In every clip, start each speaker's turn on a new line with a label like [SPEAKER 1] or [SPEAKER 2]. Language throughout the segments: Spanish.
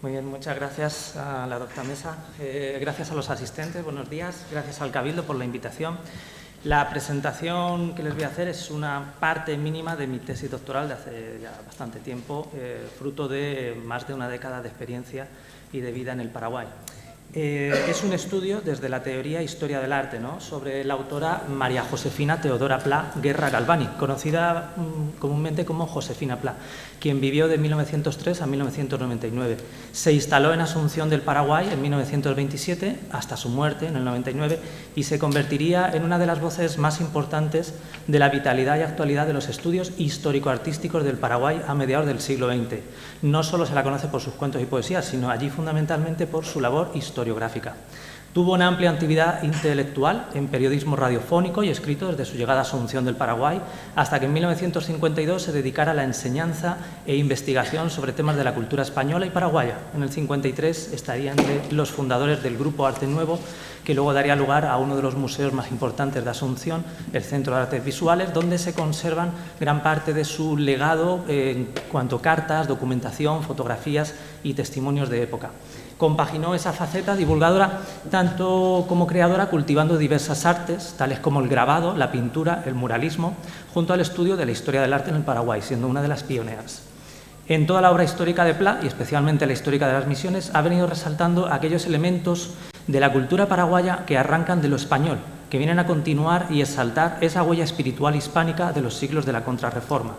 [SPEAKER 1] Muy bien, muchas gracias a la doctora Mesa, gracias a los asistentes, buenos días, gracias al Cabildo por la invitación. La presentación que les voy a hacer es una parte mínima de mi tesis doctoral de hace ya bastante tiempo, fruto de más de una década de experiencia y de vida en el Paraguay. Es un estudio desde la teoría Historia del Arte, ¿no?, sobre la autora María Josefina Teodora Pla Guerra Galvani, conocida comúnmente como Josefina Pla, quien vivió de 1903 a 1999. Se instaló en Asunción del Paraguay en 1927 hasta su muerte en el 99 y se convertiría en una de las voces más importantes de la vitalidad y actualidad de los estudios histórico-artísticos del Paraguay a mediados del siglo XX. No solo se la conoce por sus cuentos y poesías, sino allí fundamentalmente por su labor historiográfica. Tuvo una amplia actividad intelectual en periodismo radiofónico y escrito desde su llegada a Asunción del Paraguay hasta que en 1952 se dedicara a la enseñanza e investigación sobre temas de la cultura española y paraguaya. En el 53 estaría entre los fundadores del Grupo Arte Nuevo, que luego daría lugar a uno de los museos más importantes de Asunción, el Centro de Artes Visuales, donde se conservan gran parte de su legado en cuanto a cartas, documentación, fotografías y testimonios de época. Compaginó esa faceta divulgadora tanto como creadora, cultivando diversas artes, tales como el grabado, la pintura, el muralismo, junto al estudio de la historia del arte en el Paraguay, siendo una de las pioneras. En toda la obra histórica de Pla, y especialmente la histórica de las misiones, ha venido resaltando aquellos elementos de la cultura paraguaya que arrancan de lo español, que vienen a continuar y exaltar esa huella espiritual hispánica de los siglos de la Contrarreforma.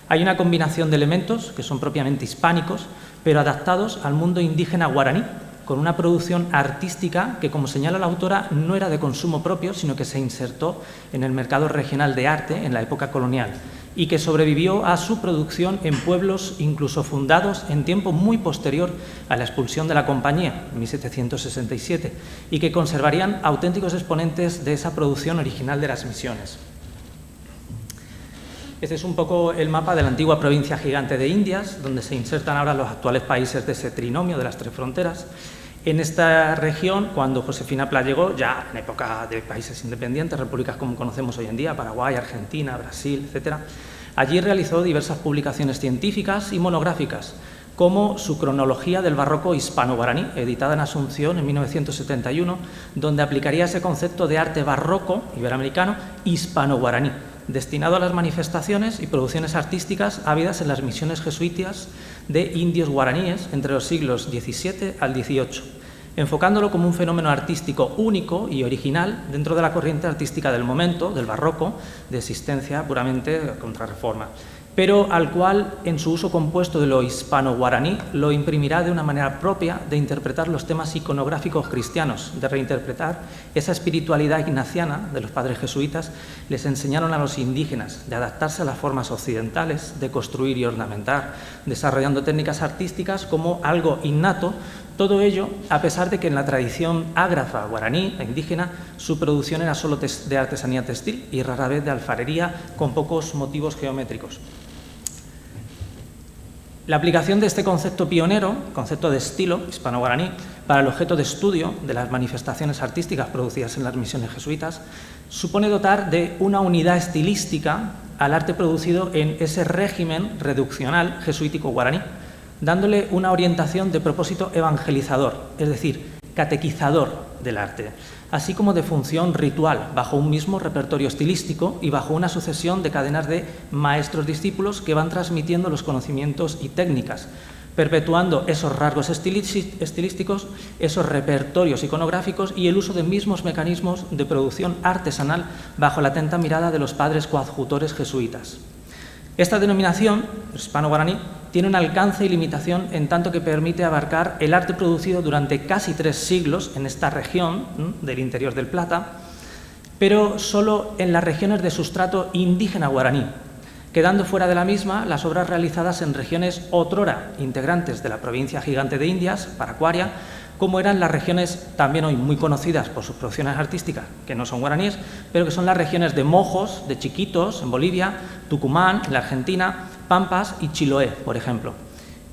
[SPEAKER 1] Hay una combinación de elementos que son propiamente hispánicos, pero adaptados al mundo indígena guaraní, con una producción artística que, como señala la autora, no era de consumo propio, sino que se insertó en el mercado regional de arte en la época colonial y que sobrevivió a su producción en pueblos incluso fundados en tiempo muy posterior a la expulsión de la compañía, en 1767, y que conservarían auténticos exponentes de esa producción original de las misiones. Este es un poco el mapa de la antigua provincia gigante de Indias, donde se insertan ahora los actuales países de ese trinomio de las tres fronteras. En esta región, cuando Josefina Pla llegó, ya en época de países independientes, repúblicas como conocemos hoy en día, Paraguay, Argentina, Brasil, etc., allí realizó diversas publicaciones científicas y monográficas, como su Cronología del Barroco Hispano-Guaraní, editada en Asunción en 1971, donde aplicaría ese concepto de arte barroco iberoamericano hispano-guaraní, destinado a las manifestaciones y producciones artísticas habidas en las misiones jesuíticas de indios guaraníes entre los siglos XVII al XVIII, enfocándolo como un fenómeno artístico único y original dentro de la corriente artística del momento, del barroco, de existencia puramente contrarreforma, pero al cual, en su uso compuesto de lo hispano-guaraní, lo imprimirá de una manera propia de interpretar los temas iconográficos cristianos, de reinterpretar esa espiritualidad ignaciana de los padres jesuitas. Les enseñaron a los indígenas de adaptarse a las formas occidentales, de construir y ornamentar, desarrollando técnicas artísticas como algo innato. Todo ello a pesar de que en la tradición ágrafa guaraní e indígena su producción era solo de artesanía textil y rara vez de alfarería con pocos motivos geométricos. La aplicación de este concepto pionero, concepto de estilo hispano-guaraní, para el objeto de estudio de las manifestaciones artísticas producidas en las misiones jesuitas, supone dotar de una unidad estilística al arte producido en ese régimen reduccional jesuítico guaraní, dándole una orientación de propósito evangelizador, es decir, catequizador del arte, así como de función ritual, bajo un mismo repertorio estilístico y bajo una sucesión de cadenas de maestros-discípulos que van transmitiendo los conocimientos y técnicas, perpetuando esos rasgos estilísticos, esos repertorios iconográficos y el uso de mismos mecanismos de producción artesanal bajo la atenta mirada de los padres coadjutores jesuitas. Esta denominación, hispano-guaraní, tiene un alcance y limitación en tanto que permite abarcar el arte producido durante casi 3 siglos en esta región del interior del Plata, pero solo en las regiones de sustrato indígena guaraní, quedando fuera de la misma las obras realizadas en regiones otrora integrantes de la provincia gigante de Indias, Paracuaria, como eran las regiones también hoy muy conocidas por sus producciones artísticas, que no son guaraníes, pero que son las regiones de Mojos, de Chiquitos, en Bolivia, Tucumán, en la Argentina, Pampas y Chiloé, por ejemplo.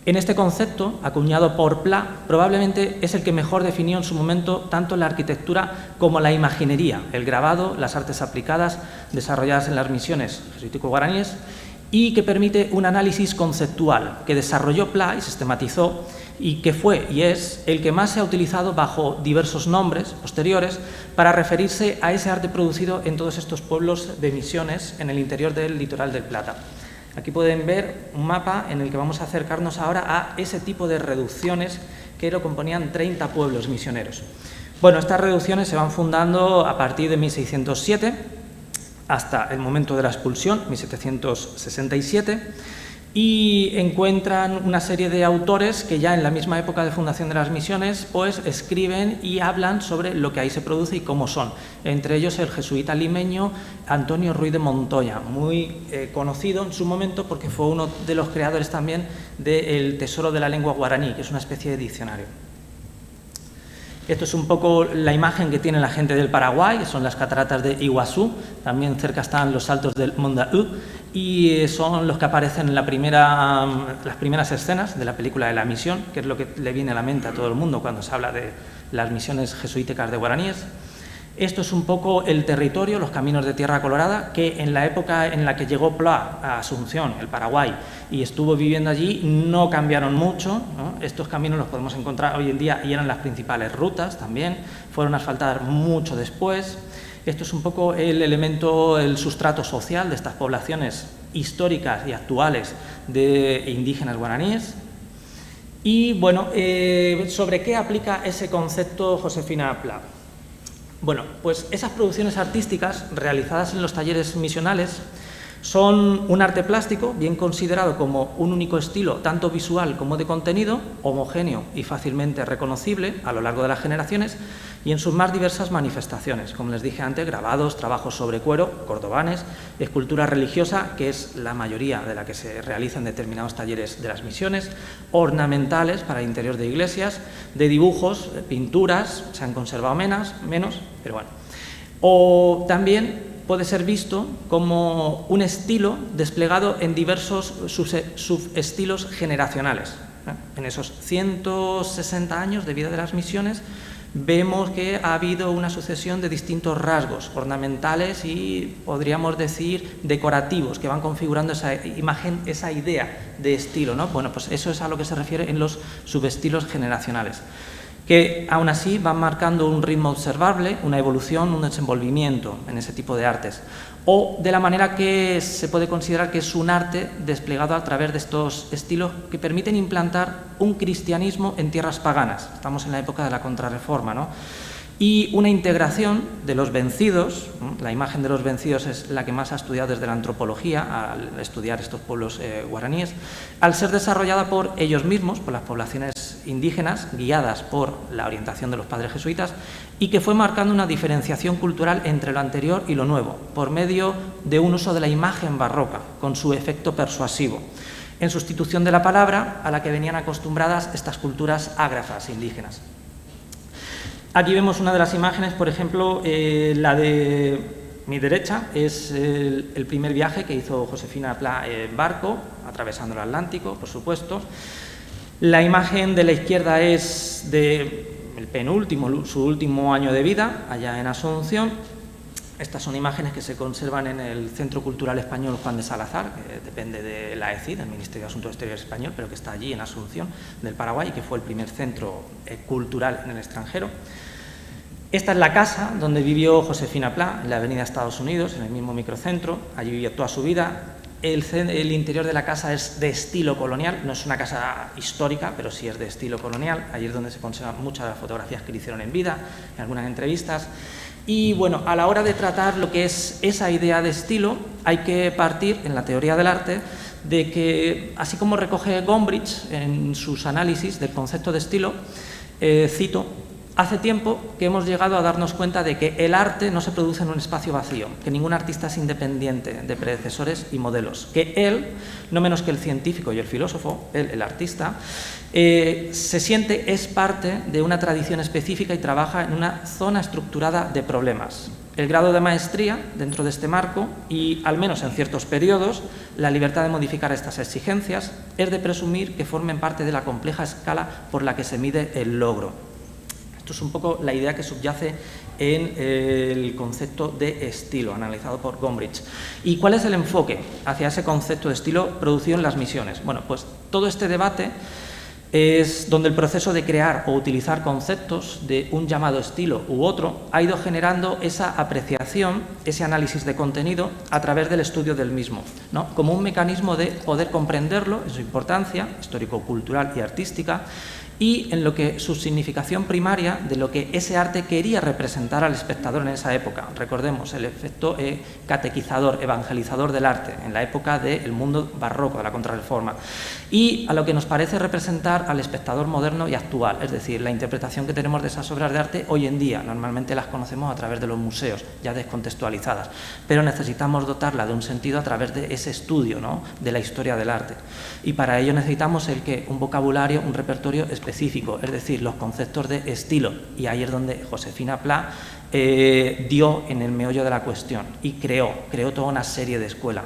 [SPEAKER 1] En este concepto, acuñado por Pla, probablemente es el que mejor definió en su momento tanto la arquitectura como la imaginería, el grabado, las artes aplicadas desarrolladas en las misiones jesuítico-guaraníes y que permite un análisis conceptual que desarrolló Pla y sistematizó y que fue y es el que más se ha utilizado bajo diversos nombres posteriores para referirse a ese arte producido en todos estos pueblos de misiones en el interior del litoral del Plata. Aquí pueden ver un mapa en el que vamos a acercarnos ahora a ese tipo de reducciones que lo componían 30 pueblos misioneros. Bueno, estas reducciones se van fundando a partir de 1607 hasta el momento de la expulsión, 1767, y encuentran una serie de autores que ya en la misma época de fundación de las misiones pues escriben y hablan sobre lo que ahí se produce y cómo son. Entre ellos el jesuita limeño Antonio Ruiz de Montoya, muy conocido en su momento porque fue uno de los creadores también del Tesoro de la Lengua Guaraní, que es una especie de diccionario. Esto es un poco la imagen que tiene la gente del Paraguay, que son las cataratas de Iguazú, también cerca están los saltos del Mondaú, y son los que aparecen en las primeras escenas de la película de La Misión, que es lo que le viene a la mente a todo el mundo cuando se habla de las misiones jesuíticas de guaraníes. Esto es un poco el territorio, los caminos de Tierra Colorada, que en la época en la que llegó Pla a Asunción, el Paraguay, y estuvo viviendo allí, no cambiaron mucho, ¿no? Estos caminos los podemos encontrar hoy en día y eran las principales rutas también, fueron asfaltadas mucho después. Esto es un poco el elemento, el sustrato social de estas poblaciones históricas y actuales de indígenas guaraníes. Y bueno, ¿sobre qué aplica ese concepto Josefina Pla? Bueno, pues esas producciones artísticas realizadas en los talleres misionales son un arte plástico bien considerado como un único estilo, tanto visual como de contenido, homogéneo y fácilmente reconocible a lo largo de las generaciones y en sus más diversas manifestaciones, como les dije antes, grabados, trabajos sobre cuero, cordobanes, escultura religiosa, que es la mayoría de la que se realiza en determinados talleres de las misiones, ornamentales para el interior de iglesias, de dibujos, pinturas, se han conservado menos, pero bueno. O también puede ser visto como un estilo desplegado en diversos subestilos generacionales. En esos 160 años de vida de las misiones vemos que ha habido una sucesión de distintos rasgos ornamentales y, podríamos decir, decorativos, que van configurando esa imagen, esa idea de estilo, ¿no? Bueno, pues eso es a lo que se refiere en los subestilos generacionales, que aún así van marcando un ritmo observable, una evolución, un desenvolvimiento en ese tipo de artes, o de la manera que se puede considerar que es un arte desplegado a través de estos estilos que permiten implantar un cristianismo en tierras paganas. Estamos en la época de la Contrarreforma, ¿no? Y una integración de los vencidos, la imagen de los vencidos es la que más ha estudiado desde la antropología al estudiar estos pueblos guaraníes, al ser desarrollada por ellos mismos, por las poblaciones indígenas, guiadas por la orientación de los padres jesuitas, y que fue marcando una diferenciación cultural entre lo anterior y lo nuevo, por medio de un uso de la imagen barroca, con su efecto persuasivo, en sustitución de la palabra a la que venían acostumbradas estas culturas ágrafas indígenas. Aquí vemos una de las imágenes, por ejemplo, la de mi derecha, es el primer viaje que hizo Josefina Pla en barco, atravesando el Atlántico, por supuesto. La imagen de la izquierda es del penúltimo, su último año de vida, allá en Asunción. Estas son imágenes que se conservan en el Centro Cultural Español Juan de Salazar, que depende de la ECI, del Ministerio de Asuntos Exteriores Español, pero que está allí en Asunción del Paraguay, y que fue el primer centro cultural en el extranjero. Esta es la casa donde vivió Josefina Pla, en la avenida Estados Unidos, en el mismo microcentro. Allí vivió toda su vida. El interior de la casa es de estilo colonial, no es una casa histórica, pero sí es de estilo colonial. Allí es donde se conservan muchas de las fotografías que le hicieron en vida, en algunas entrevistas. Y bueno, a la hora de tratar lo que es esa idea de estilo, hay que partir, en la teoría del arte, de que, así como recoge Gombrich en sus análisis del concepto de estilo, cito: hace tiempo que hemos llegado a darnos cuenta de que el arte no se produce en un espacio vacío, que ningún artista es independiente de predecesores y modelos, que él, no menos que el científico y el filósofo, él, el artista, se siente, es parte de una tradición específica y trabaja en una zona estructurada de problemas. El grado de maestría dentro de este marco y, al menos en ciertos periodos, la libertad de modificar estas exigencias es de presumir que formen parte de la compleja escala por la que se mide el logro. Esto es un poco la idea que subyace en el concepto de estilo, analizado por Gombrich. ¿Y cuál es el enfoque hacia ese concepto de estilo producido en las misiones? Bueno, pues todo este debate es donde el proceso de crear o utilizar conceptos de un llamado estilo u otro ha ido generando esa apreciación, ese análisis de contenido a través del estudio del mismo, ¿no? Como un mecanismo de poder comprenderlo en su importancia histórico-cultural y artística, y en lo que su significación primaria de lo que ese arte quería representar al espectador en esa época. Recordemos el efecto catequizador, evangelizador del arte en la época del mundo barroco, de la Contrarreforma, y a lo que nos parece representar al espectador moderno y actual, es decir, la interpretación que tenemos de esas obras de arte hoy en día. Normalmente las conocemos a través de los museos, ya descontextualizadas, pero necesitamos dotarla de un sentido a través de ese estudio, ¿no?, de la historia del arte. Y para ello necesitamos un vocabulario, un repertorio específico, es decir, los conceptos de estilo, y ahí es donde Josefina Pla dio en el meollo de la cuestión y creó toda una serie de escuelas.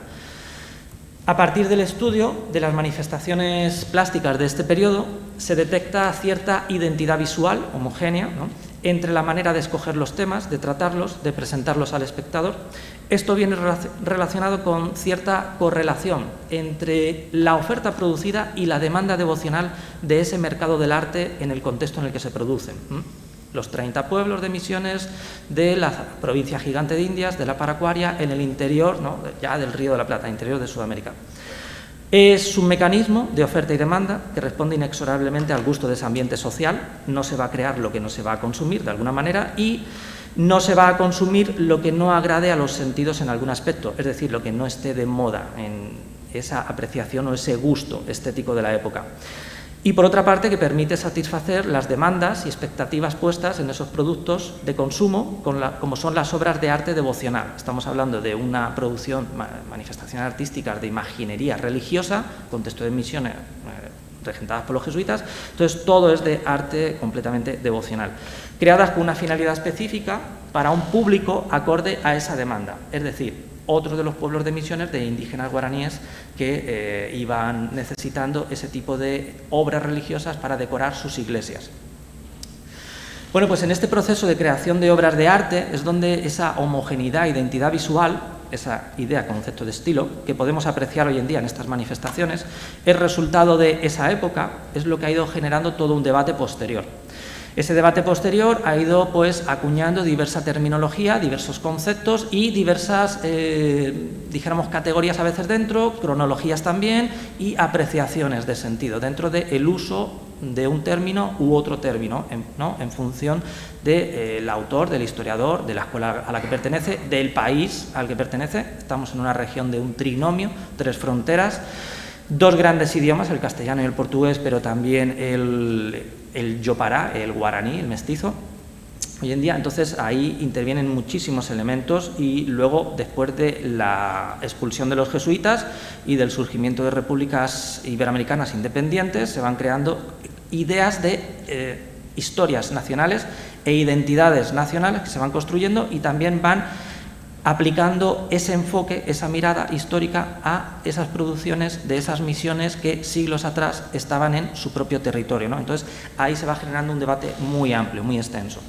[SPEAKER 1] A partir del estudio de las manifestaciones plásticas de este periodo se detecta cierta identidad visual homogénea, ¿no?, entre la manera de escoger los temas, de tratarlos, de presentarlos al espectador. Esto viene relacionado con cierta correlación entre la oferta producida y la demanda devocional de ese mercado del arte en el contexto en el que se producen. Los 30 pueblos de misiones de la provincia gigante de Indias, de la Paracuaria, en el interior, ¿no?, ya del Río de la Plata, interior de Sudamérica. Es un mecanismo de oferta y demanda que responde inexorablemente al gusto de ese ambiente social. No se va a crear lo que no se va a consumir de alguna manera, y no se va a consumir lo que no agrade a los sentidos en algún aspecto, es decir, lo que no esté de moda en esa apreciación o ese gusto estético de la época. Y por otra parte, que permite satisfacer las demandas y expectativas puestas en esos productos de consumo, como son las obras de arte devocional. Estamos hablando de una producción, manifestación artística de imaginería religiosa, contexto de misiones regentadas por los jesuitas. Entonces, todo es de arte completamente devocional, creadas con una finalidad específica para un público acorde a esa demanda, es decir, otro de los pueblos de misiones de indígenas guaraníes que iban necesitando ese tipo de obras religiosas para decorar sus iglesias. Bueno, pues en este proceso de creación de obras de arte es donde esa homogeneidad, identidad visual, esa idea, concepto de estilo, que podemos apreciar hoy en día en estas manifestaciones, es resultado de esa época, es lo que ha ido generando todo un debate posterior. Ese debate posterior ha ido pues acuñando diversa terminología, diversos conceptos y diversas, dijéramos, categorías a veces dentro, cronologías también y apreciaciones de sentido dentro del uso de un término u otro término, ¿no?, en función del autor, del historiador, de la escuela a la que pertenece, del país al que pertenece. Estamos en una región de un trinomio, 3 fronteras, 2 grandes idiomas, el castellano y el portugués, pero también el yopará, el guaraní, el mestizo, hoy en día. Entonces ahí intervienen muchísimos elementos, y luego, después de la expulsión de los jesuitas y del surgimiento de repúblicas iberoamericanas independientes, se van creando ideas de historias nacionales e identidades nacionales que se van construyendo, y también van aplicando ese enfoque, esa mirada histórica a esas producciones de esas misiones que siglos atrás estaban en su propio territorio, ¿no? Entonces ahí se va generando un debate muy amplio, muy extenso.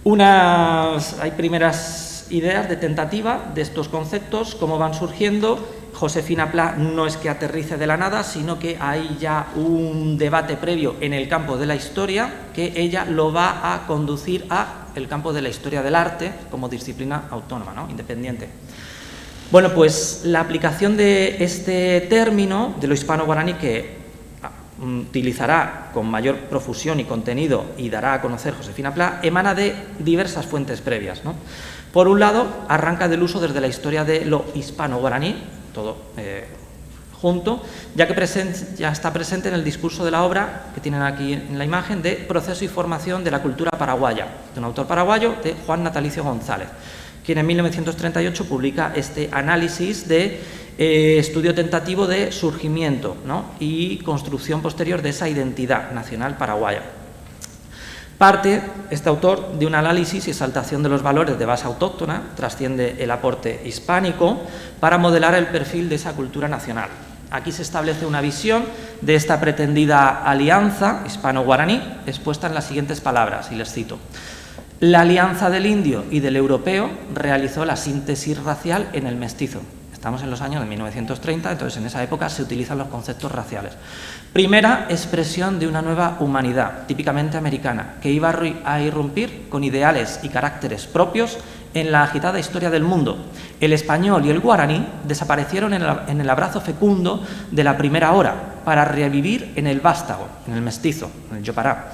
[SPEAKER 1] Hay primeras ideas de tentativa de estos conceptos, cómo van surgiendo. Josefina Pla no es que aterrice de la nada, sino que hay ya un debate previo en el campo de la historia que ella lo va a conducir a el campo de la historia del arte como disciplina autónoma, ¿no?, independiente. Bueno, pues la aplicación de este término de lo hispano-guaraní, que utilizará con mayor profusión y contenido y dará a conocer Josefina Pla, emana de diversas fuentes previas, ¿no? Por un lado, arranca del uso desde la historia de lo hispano-guaraní, todo junto, ya que ya está presente en el discurso de la obra que tienen aquí en la imagen de Proceso y formación de la cultura paraguaya, de un autor paraguayo, de Juan Natalicio González, quien en 1938 publica este análisis de estudio tentativo de surgimiento, ¿no?, y construcción posterior de esa identidad nacional paraguaya. Parte, este autor, de un análisis y exaltación de los valores de base autóctona, trasciende el aporte hispánico para modelar el perfil de esa cultura nacional. Aquí se establece una visión de esta pretendida alianza hispano-guaraní, expuesta en las siguientes palabras, y les cito. La alianza del indio y del europeo realizó la síntesis racial en el mestizo. Estamos en los años de 1930, entonces en esa época se utilizan los conceptos raciales. Primera expresión de una nueva humanidad, típicamente americana, que iba a irrumpir con ideales y caracteres propios en la agitada historia del mundo. El español y el guaraní desaparecieron en el abrazo fecundo de la primera hora para revivir en el vástago, en el mestizo, en el yopará.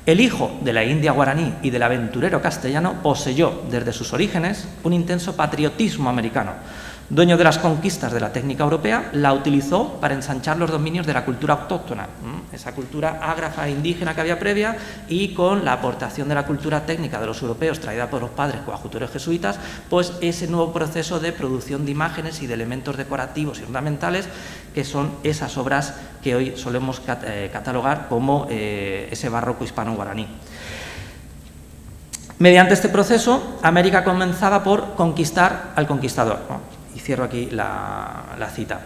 [SPEAKER 1] El hijo de la India guaraní y del aventurero castellano poseyó, desde sus orígenes, un intenso patriotismo americano. Dueño de las conquistas de la técnica europea, la utilizó para ensanchar los dominios de la cultura autóctona, esa cultura ágrafa e indígena que había previa, y con la aportación de la cultura técnica de los europeos traída por los padres coadjutores jesuitas, pues ese nuevo proceso de producción de imágenes y de elementos decorativos y ornamentales, que son esas obras que hoy solemos catalogar como ese barroco hispano-guaraní. Mediante este proceso, América comenzaba por conquistar al conquistador, ¿no? Y cierro aquí la cita.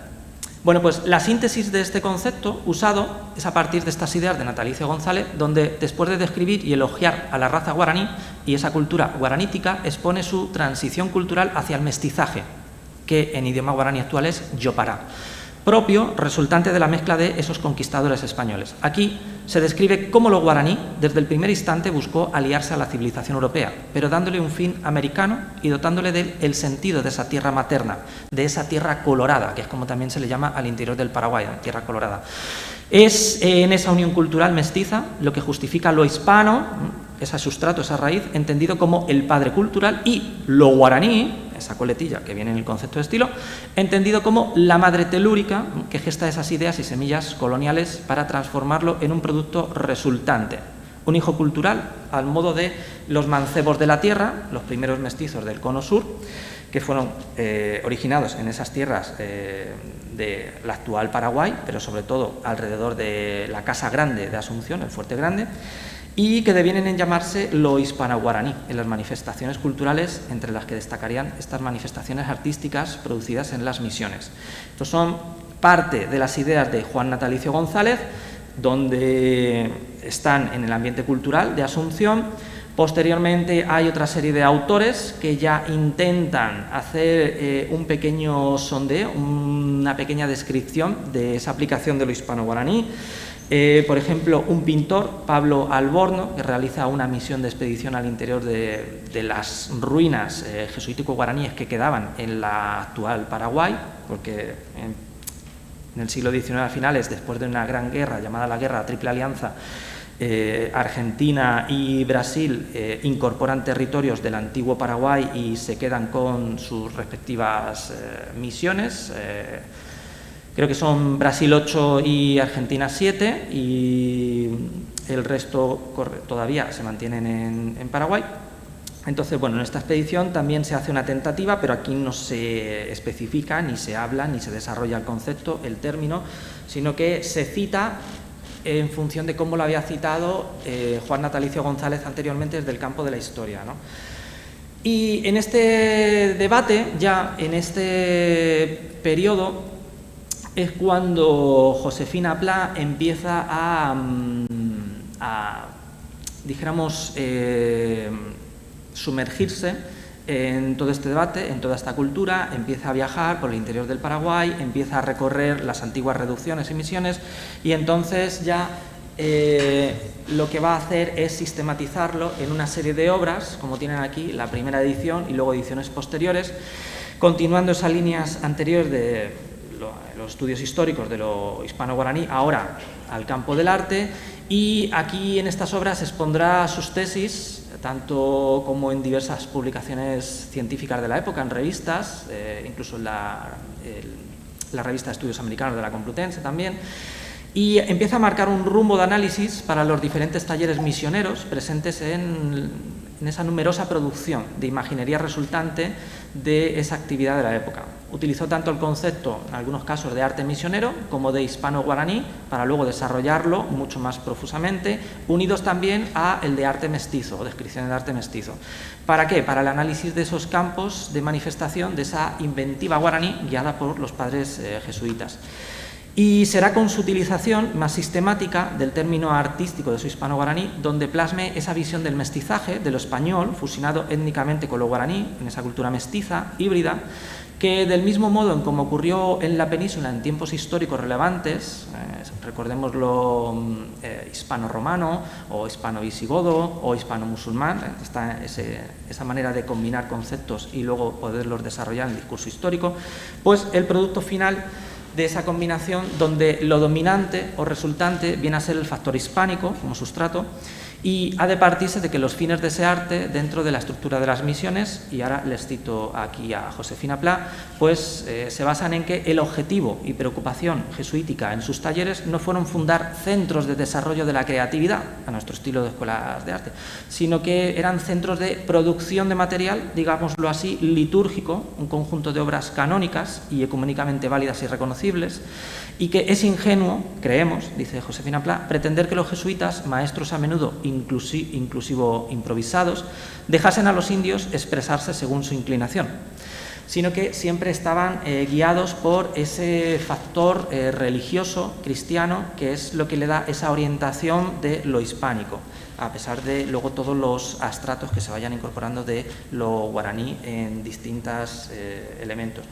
[SPEAKER 1] Bueno, pues la síntesis de este concepto usado es a partir de estas ideas de Natalicio González, donde después de describir y elogiar a la raza guaraní y esa cultura guaranítica, expone su transición cultural hacia el mestizaje, que en idioma guaraní actual es yopará, propio resultante de la mezcla de esos conquistadores españoles. Aquí se describe cómo lo guaraní desde el primer instante buscó aliarse a la civilización europea, pero dándole un fin americano y dotándole del sentido de esa tierra materna, de esa tierra colorada, que es como también se le llama al interior del Paraguay, tierra colorada. Es en esa unión cultural mestiza lo que justifica lo hispano, ese sustrato, esa raíz, entendido como el padre cultural, y lo guaraní, esa coletilla que viene en el concepto de estilo, entendido como la madre telúrica que gesta esas ideas y semillas coloniales para transformarlo en un producto resultante. Un hijo cultural al modo de los mancebos de la tierra, los primeros mestizos del cono sur, que fueron originados en esas tierras del actual Paraguay, pero sobre todo alrededor de la Casa Grande de Asunción, el Fuerte Grande, y que devienen en llamarse lo hispano-guaraní en las manifestaciones culturales, entre las que destacarían estas manifestaciones artísticas producidas en las misiones. Estos son parte de las ideas de Juan Natalicio González, donde están en el ambiente cultural de Asunción. Posteriormente hay otra serie de autores que ya intentan hacer un pequeño sondeo, una pequeña descripción de esa aplicación de lo hispano-guaraní. Por ejemplo, un pintor, Pablo Alborno, que realiza una misión de expedición al interior de las ruinas jesuítico-guaraníes que quedaban en la actual Paraguay, porque en el siglo XIX a finales, después de una gran guerra llamada la Guerra Triple Alianza, Argentina y Brasil incorporan territorios del antiguo Paraguay y se quedan con sus respectivas misiones. Creo que son Brasil 8 y Argentina 7, y el resto todavía se mantienen en Paraguay. Entonces, bueno, en esta expedición también se hace una tentativa, pero aquí no se especifica, ni se habla, ni se desarrolla el concepto, el término, sino que se cita en función de cómo lo había citado Juan Natalicio González anteriormente desde el campo de la historia, ¿no? Y en este debate, ya en este periodo, es cuando Josefina Pla empieza a dijéramos, sumergirse en todo este debate, en toda esta cultura, empieza a viajar por el interior del Paraguay, empieza a recorrer las antiguas reducciones y misiones, y entonces ya lo que va a hacer es sistematizarlo en una serie de obras, como tienen aquí la primera edición y luego ediciones posteriores, continuando esas líneas anteriores de los estudios históricos de lo hispano-guaraní, ahora al campo del arte, y aquí en estas obras expondrá sus tesis, tanto como en diversas publicaciones científicas de la época, en revistas, incluso en la revista de Estudios Americanos de la Complutense también, y empieza a marcar un rumbo de análisis para los diferentes talleres misioneros presentes en esa numerosa producción de imaginería resultante de esa actividad de la época. Utilizó tanto el concepto, en algunos casos, de arte misionero como de hispano-guaraní, para luego desarrollarlo mucho más profusamente, unidos también a el de arte mestizo, o descripción de arte mestizo. ¿Para qué? Para el análisis de esos campos de manifestación de esa inventiva guaraní guiada por los padres jesuitas. Y será con su utilización más sistemática del término artístico de su hispano-guaraní, donde plasme esa visión del mestizaje, de lo español, fusionado étnicamente con lo guaraní, en esa cultura mestiza, híbrida, que del mismo modo en como ocurrió en la península en tiempos históricos relevantes, recordemos lo hispano-romano, o hispano-visigodo, o hispano-musulmán, esa manera de combinar conceptos y luego poderlos desarrollar en el discurso histórico, pues el producto final de esa combinación, donde lo dominante o resultante viene a ser el factor hispánico como sustrato, y ha de partirse de que los fines de ese arte dentro de la estructura de las misiones, y ahora les cito aquí a Josefina Pla, pues se basan en que el objetivo y preocupación jesuítica en sus talleres no fueron fundar centros de desarrollo de la creatividad, a nuestro estilo de escuelas de arte, sino que eran centros de producción de material, digámoslo así, litúrgico, un conjunto de obras canónicas y ecuménicamente válidas y reconocibles, y que es ingenuo, creemos, dice Josefina Pla, pretender que los jesuitas, maestros a menudo inclusivo improvisados, dejasen a los indios expresarse según su inclinación, sino que siempre estaban guiados por ese factor religioso, cristiano, que es lo que le da esa orientación de lo hispánico, a pesar de luego todos los astratos que se vayan incorporando de lo guaraní en distintos elementos.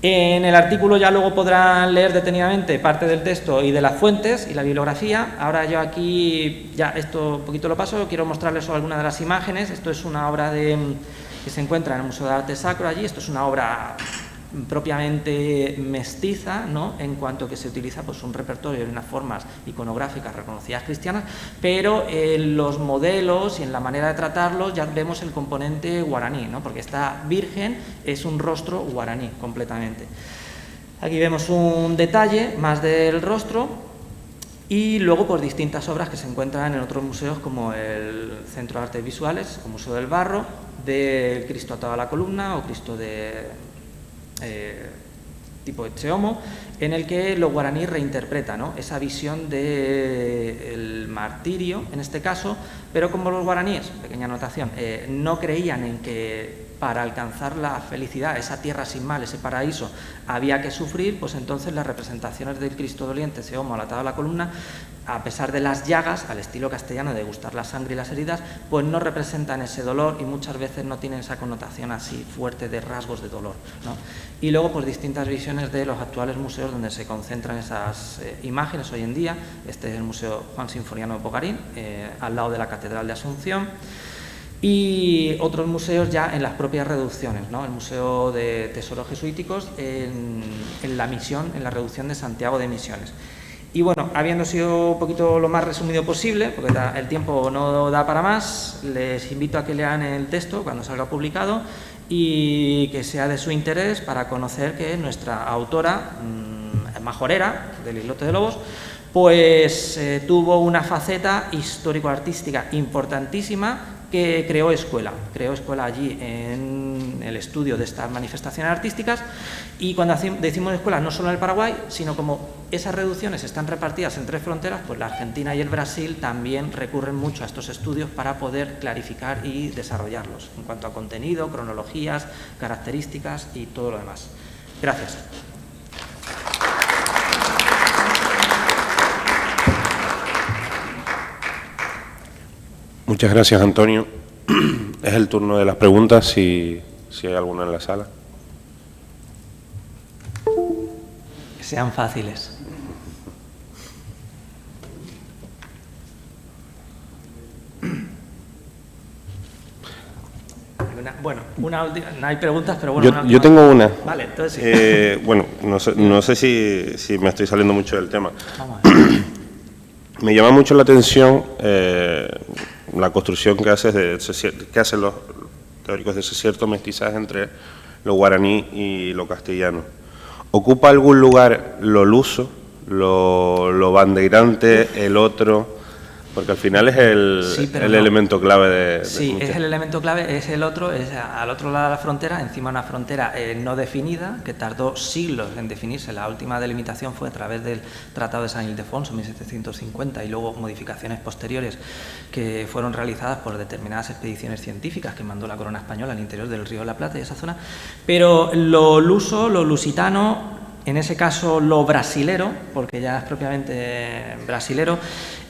[SPEAKER 1] En el artículo ya luego podrán leer detenidamente parte del texto y de las fuentes y la bibliografía. Ahora yo aquí ya esto un poquito lo paso, quiero mostrarles solo algunas de las imágenes. Esto es una obra que se encuentra en el Museo de Arte Sacro allí. Esto es una obra propiamente mestiza, ¿no?, en cuanto que se utiliza pues un repertorio de unas formas iconográficas reconocidas cristianas, pero en los modelos y en la manera de tratarlos ya vemos el componente guaraní, ¿no?, porque esta Virgen es un rostro guaraní completamente. Aquí vemos un detalle más del rostro y luego pues distintas obras que se encuentran en otros museos como el Centro de Artes Visuales o Museo del Barro, de Cristo atado a la columna o Cristo de tipo Cheomo, en el que los guaraníes reinterpretan, ¿no?, esa visión del martirio, en este caso, pero como los guaraníes, pequeña anotación, no creían en que para alcanzar la felicidad, esa tierra sin mal, ese paraíso, había que sufrir, pues entonces las representaciones del Cristo doliente, Cheomo, atado a la columna, a pesar de las llagas, al estilo castellano de gustar la sangre y las heridas, pues no representan ese dolor y muchas veces no tienen esa connotación así fuerte de rasgos de dolor, ¿no? Y luego pues distintas visiones de los actuales museos donde se concentran esas imágenes hoy en día. Este es el Museo Juan Sinforiano de Bogarín, al lado de la Catedral de Asunción, y otros museos ya en las propias reducciones, ¿no?, el Museo de Tesoros Jesuíticos en la misión, en la reducción de Santiago de Misiones. Y bueno, habiendo sido un poquito lo más resumido posible, porque el tiempo no da para más, les invito a que lean el texto cuando salga publicado y que sea de su interés para conocer que nuestra autora, majorera, del Islote de Lobos, pues tuvo una faceta histórico-artística importantísima, que creó escuela allí en el estudio de estas manifestaciones artísticas. Y cuando decimos escuela, no solo en el Paraguay, sino como esas reducciones están repartidas en 3 fronteras, pues la Argentina y el Brasil también recurren mucho a estos estudios para poder clarificar y desarrollarlos en cuanto a contenido, cronologías, características y todo lo demás. Gracias.
[SPEAKER 2] Muchas gracias, Antonio. Es el turno de las preguntas, si hay alguna en la sala.
[SPEAKER 1] Que sean fáciles. Una última, no hay preguntas, pero bueno.
[SPEAKER 2] Yo tengo una.
[SPEAKER 1] Vale, entonces sí.
[SPEAKER 2] Bueno, no sé si me estoy saliendo mucho del tema.
[SPEAKER 1] Vamos a ver.
[SPEAKER 2] Me llama mucho la atención la construcción que hacen los teóricos de ese cierto mestizaje entre lo guaraní y lo castellano. ¿Ocupa algún lugar lo luso, lo bandeirante, el otro? Porque al final es el elemento clave de
[SPEAKER 1] sí, es el elemento clave, es el otro, es al otro lado de la frontera, encima una frontera no definida, que tardó siglos en definirse. La última delimitación fue a través del Tratado de San Ildefonso, 1750, y luego modificaciones posteriores que fueron realizadas por determinadas expediciones científicas que mandó la corona española al interior del río de la Plata y esa zona. Pero lo luso, lo lusitano, en ese caso lo brasilero, porque ya es propiamente brasilero,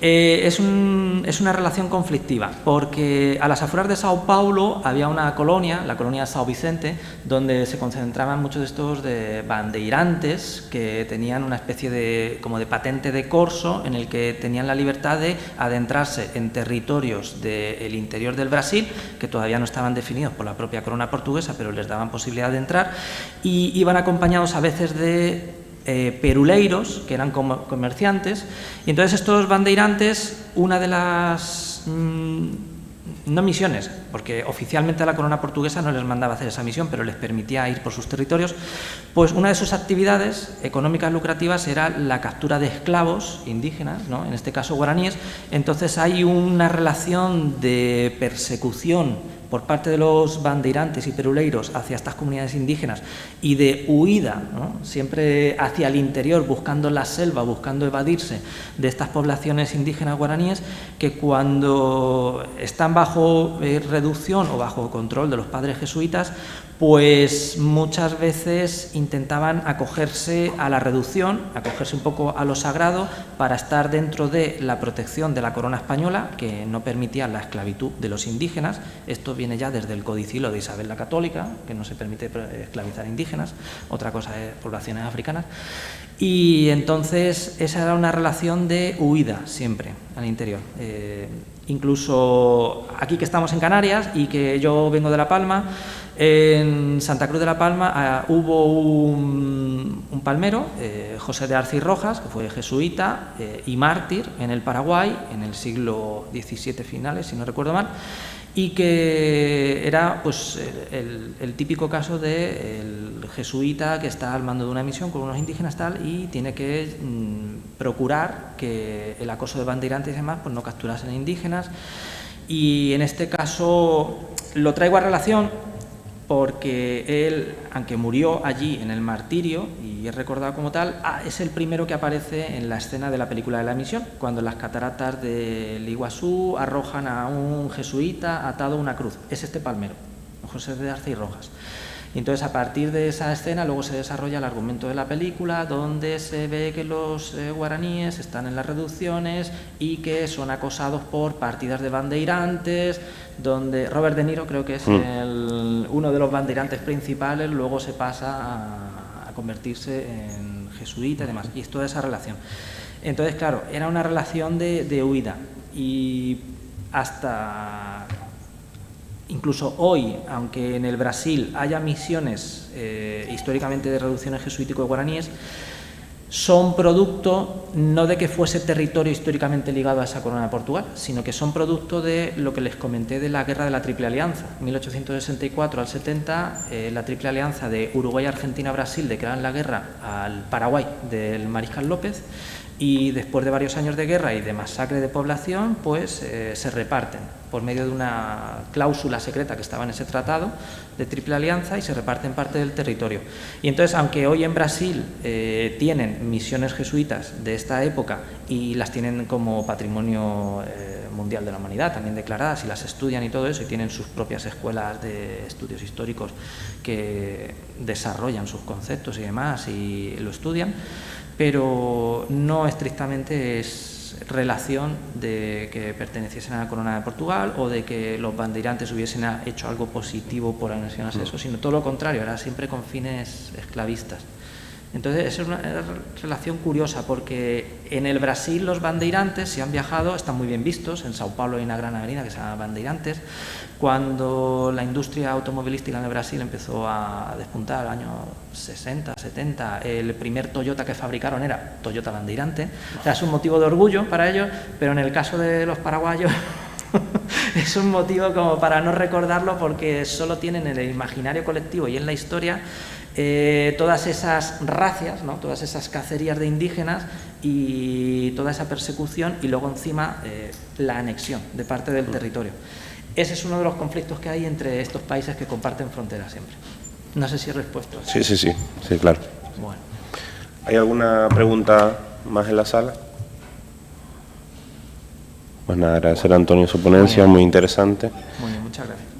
[SPEAKER 1] es una relación conflictiva, porque a las afueras de Sao Paulo había una colonia, la colonia de São Vicente, donde se concentraban muchos de estos de bandeirantes que tenían una especie de, como de patente de corso, en el que tenían la libertad de adentrarse en territorios del interior del Brasil, que todavía no estaban definidos por la propia corona portuguesa, pero les daban posibilidad de entrar, y iban acompañados a veces de peruleiros, que eran comerciantes, y entonces estos bandeirantes, una de las no misiones, porque oficialmente la corona portuguesa no les mandaba hacer esa misión, pero les permitía ir por sus territorios, pues una de sus actividades económicas lucrativas era la captura de esclavos indígenas, ¿no?, en este caso guaraníes. Entonces hay una relación de persecución por parte de los bandeirantes y peruleiros hacia estas comunidades indígenas y de huida, ¿no?, siempre hacia el interior, buscando la selva, buscando evadirse de estas poblaciones indígenas guaraníes, que cuando están bajo reducción o bajo control de los padres jesuitas, pues muchas veces intentaban acogerse a la reducción, acogerse un poco a lo sagrado, para estar dentro de la protección de la corona española, que no permitía la esclavitud de los indígenas. Esto viene ya desde el Codicilo de Isabel la Católica, que no se permite esclavizar indígenas, otra cosa es poblaciones africanas. Y entonces esa era una relación de huida siempre al interior. Incluso aquí que estamos en Canarias y que yo vengo de La Palma, en Santa Cruz de La Palma hubo un palmero, José de Arce y Rojas, que fue jesuita y mártir en el Paraguay en el siglo XVII finales, si no recuerdo mal, y que era pues el típico caso del jesuita que está al mando de una misión con unos indígenas tal, y tiene que procurar que el acoso de bandeirantes y demás pues no capturasen indígenas. Y en este caso lo traigo a relación porque él, aunque murió allí en el martirio y es recordado como tal, es el primero que aparece en la escena de la película de La Misión, cuando en las cataratas del Iguazú arrojan a un jesuita atado a una cruz. Es este palmero, José de Arce y Rojas. Y entonces, a partir de esa escena, luego se desarrolla el argumento de la película, donde se ve que los guaraníes están en las reducciones y que son acosados por partidas de bandeirantes, donde Robert De Niro creo que es uno de los bandeirantes principales, luego se pasa a convertirse en jesuita y demás, y es toda esa relación. Entonces, claro, era una relación de huida, y hasta... Incluso hoy, aunque en el Brasil haya misiones históricamente de reducciones jesuítico y guaraníes, son producto no de que fuese territorio históricamente ligado a esa corona de Portugal, sino que son producto de lo que les comenté de la Guerra de la Triple Alianza. 1864 al 70, la Triple Alianza de Uruguay, Argentina, Brasil declaran la guerra al Paraguay del Mariscal López, y después de varios años de guerra y de masacre de población, pues se reparten por medio de una cláusula secreta que estaba en ese tratado de Triple Alianza, y se reparten parte del territorio. Y entonces, aunque hoy en Brasil tienen misiones jesuitas de esta época y las tienen como patrimonio mundial de la humanidad también declaradas, y las estudian y todo eso, y tienen sus propias escuelas de estudios históricos que desarrollan sus conceptos y demás y lo estudian, pero no estrictamente es relación de que perteneciesen a la corona de Portugal o de que los bandeirantes hubiesen hecho algo positivo por anexionarse eso, sino todo lo contrario, era siempre con fines esclavistas. Entonces, es una relación curiosa, porque en el Brasil los bandeirantes, si han viajado, están muy bien vistos. En Sao Paulo hay una gran avenida que se llama Bandeirantes. Cuando la industria automovilística en el Brasil empezó a despuntar, años 60, 70, el primer Toyota que fabricaron era Toyota Bandeirante. O sea, es un motivo de orgullo para ellos, pero en el caso de los paraguayos es un motivo como para no recordarlo, porque solo tienen en el imaginario colectivo y en la historia todas esas racias, ¿no?, todas esas cacerías de indígenas y toda esa persecución, y luego encima la anexión de parte del territorio. Ese es uno de los conflictos que hay entre estos países que comparten fronteras siempre. No sé si he respuesto.
[SPEAKER 2] Sí, claro.
[SPEAKER 1] Bueno.
[SPEAKER 2] ¿Hay alguna pregunta más en la sala? Pues nada, agradecer a Antonio su ponencia, muy interesante.
[SPEAKER 1] Muy bien, muchas gracias.